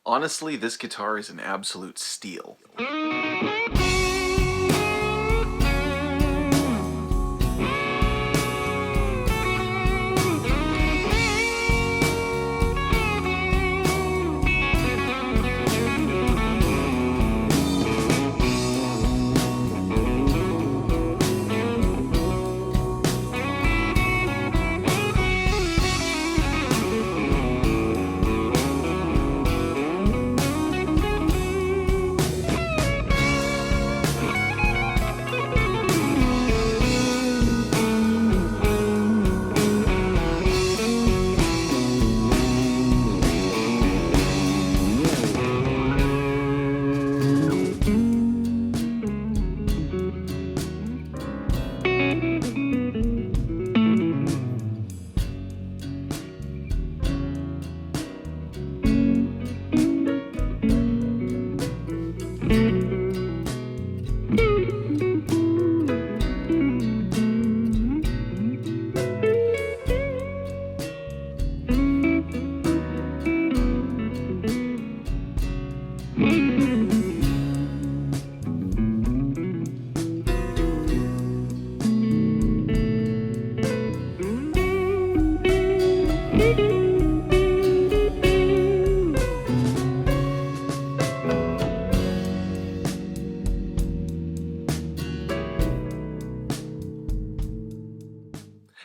Honestly, this guitar is an absolute steal.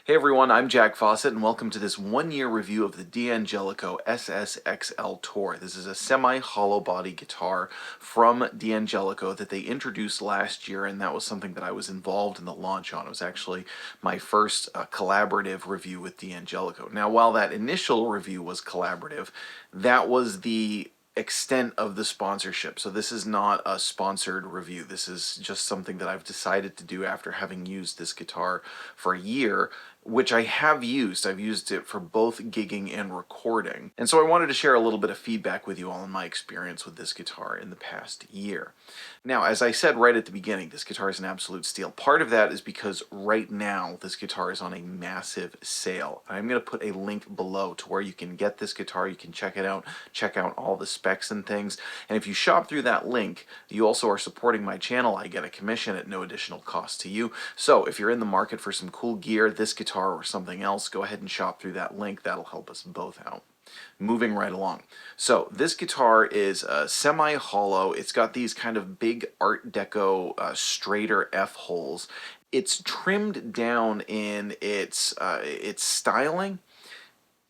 Hey everyone, I'm Jack Fossett, and welcome to this one-year review of the D'Angelico SSXL Tour. This is a semi-hollow body guitar from D'Angelico that they introduced last year, and that was something that I was involved in the launch on. It was actually my first collaborative review with D'Angelico. Now, while that initial review was collaborative, that was the extent of the sponsorship. So this is not a sponsored review. This is just something that I've decided to do after having used this guitar for a year, which I have used. I've used it for both gigging and recording. And so I wanted to share a little bit of feedback with you all on my experience with this guitar in the past year. Now, as I said right at the beginning, this guitar is an absolute steal. Part of that is because right now this guitar is on a massive sale. I'm going to put a link below to where you can get this guitar. You can check it out, check out all the specs and things. And if you shop through that link, you also are supporting my channel. I get a commission at no additional cost to you. So if you're in the market for some cool gear, this guitar or something else, go ahead and shop through that link. That'll help us both out. Moving right along. So this guitar is a semi-hollow. It's got these kind of big Art Deco straighter F holes. It's trimmed down in its styling.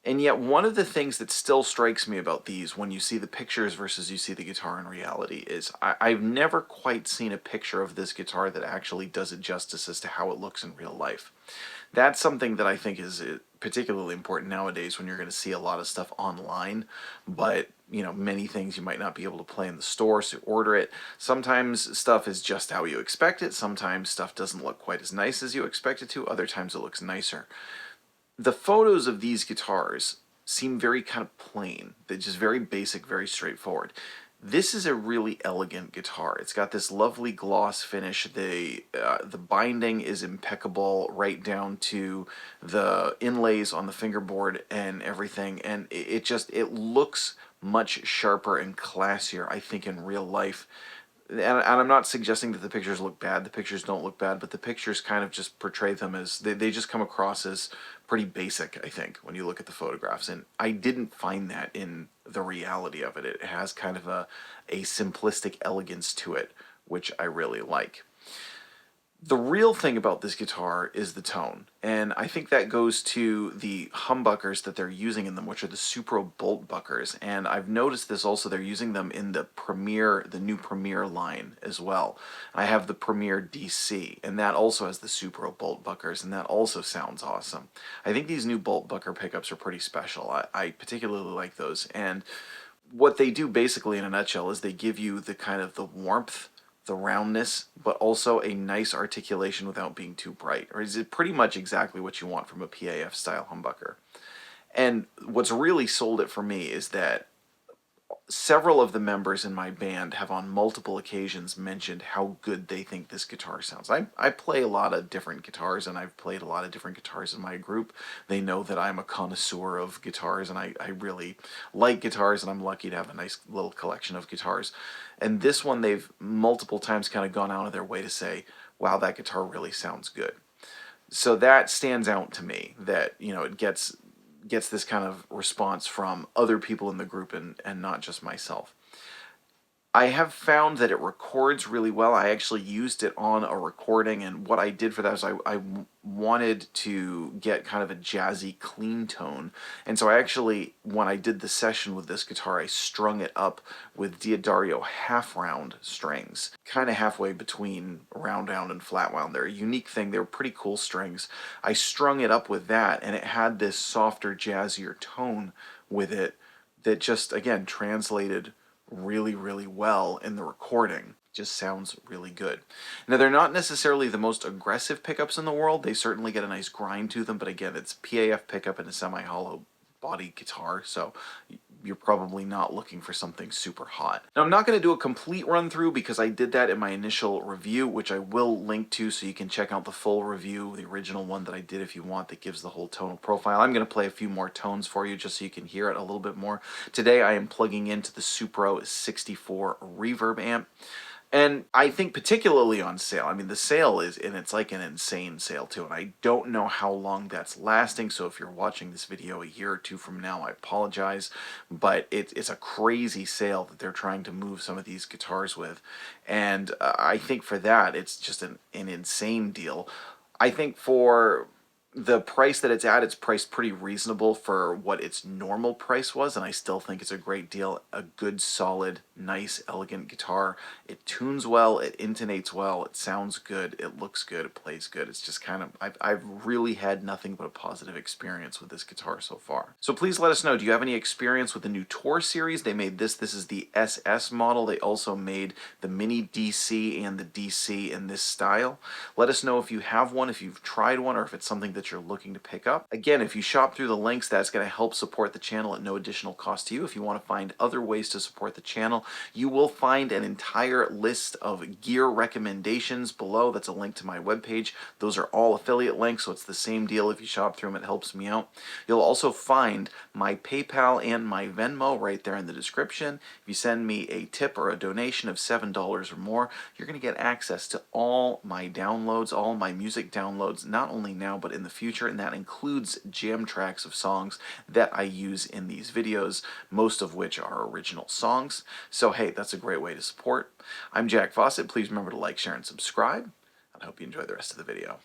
And yet one of the things that still strikes me about these when you see the pictures versus you see the guitar in reality is I've never quite seen a picture of this guitar that actually does it justice as to how it looks in real life. That's something that I think is particularly important nowadays when you're going to see a lot of stuff online, but you know, many things you might not be able to play in the store, so order it. Sometimes stuff is just how you expect it. Sometimes stuff doesn't look quite as nice as you expect it to. Other times it looks nicer. The photos of these guitars seem very kind of plain. They're just very basic, very straightforward. This is a really elegant guitar. It's got this lovely gloss finish. The binding is impeccable right down to the inlays on the fingerboard and everything. And it looks much sharper and classier, I think, in real life. And I'm not suggesting that the pictures look bad. The pictures don't look bad, but the pictures kind of just portray them as, they just come across as pretty basic, I think, when you look at the photographs. And I didn't find that in the reality of it. It has kind of a simplistic elegance to it, which I really like. The real thing about this guitar is the tone, and I think that goes to the humbuckers that they're using in them, which are the Supro bolt buckers, and I've noticed this also, they're using them in the new Premier line as well. I have the Premier DC, and that also has the Supro bolt buckers, and that also sounds awesome. I think these new bolt bucker pickups are pretty special. I particularly like those, and what they do basically in a nutshell is they give you the kind of the warmth, the roundness, but also a nice articulation without being too bright. Or is it pretty much exactly what you want from a PAF style humbucker? And what's really sold it for me is that Several of the members in my band have on multiple occasions mentioned how good they think this guitar sounds. I play a lot of different guitars, and I've played a lot of different guitars in my group. They know that I'm a connoisseur of guitars, and I really like guitars, and I'm lucky to have a nice little collection of guitars. And this one, they've multiple times kind of gone out of their way to say, wow, that guitar really sounds good. So that stands out to me, that, you know, it gets this kind of response from other people in the group, and not just myself. I have found that it records really well. I actually used it on a recording, and what I did for that is I wanted to get kind of a jazzy, clean tone. And so I actually, when I did the session with this guitar, I strung it up with Diodario half-round strings, kind of halfway between round wound and flat wound. They're a unique thing. They were pretty cool strings. I strung it up with that, and it had this softer, jazzier tone with it that just, again, translated really, really well in the recording. Just sounds really good. Now, they're not necessarily the most aggressive pickups in the world. They certainly get a nice grind to them, but again, it's PAF pickup and a semi-hollow body guitar, so you're probably not looking for something super hot. Now, I'm not going to do a complete run through because I did that in my initial review, which I will link to, so you can check out the full review, the original one that I did if you want, that gives the whole tonal profile. I'm going to play a few more tones for you just so you can hear it a little bit more. Today I am plugging into the Supro 64 reverb amp. And I think particularly on sale, I mean, the sale is, and it's like an insane sale too, and I don't know how long that's lasting, so if you're watching this video a year or two from now, I apologize, but it's a crazy sale that they're trying to move some of these guitars with, and I think for that, it's just an insane deal. I think for the price that it's priced pretty reasonable for what its normal price was, and I still think it's a great deal. A good, solid, nice, elegant guitar. It tunes well, it intonates well, it sounds good, it looks good, it plays good. It's just kind of, I've really had nothing but a positive experience with this guitar so far. So please let us know, do you have any experience with the new Tour series? They made this is the SS model. They also made the Mini DC and the DC in this style. Let us know if you have one, if you've tried one, or if it's something that you're looking to pick up. Again, if you shop through the links, that's going to help support the channel at no additional cost to you. If you want to find other ways to support the channel, you will find an entire list of gear recommendations below. That's a link to my webpage. Those are all affiliate links, so it's the same deal. If you shop through them, it helps me out. You'll also find my PayPal and my Venmo right there in the description. If you send me a tip or a donation of $7 or more, you're going to get access to all my downloads, all my music downloads, not only now but in the future, and that includes jam tracks of songs that I use in these videos, most of which are original songs. So hey, that's a great way to support. I'm Jack Fossett. Please remember to like, share, and subscribe, and I hope you enjoy the rest of the video.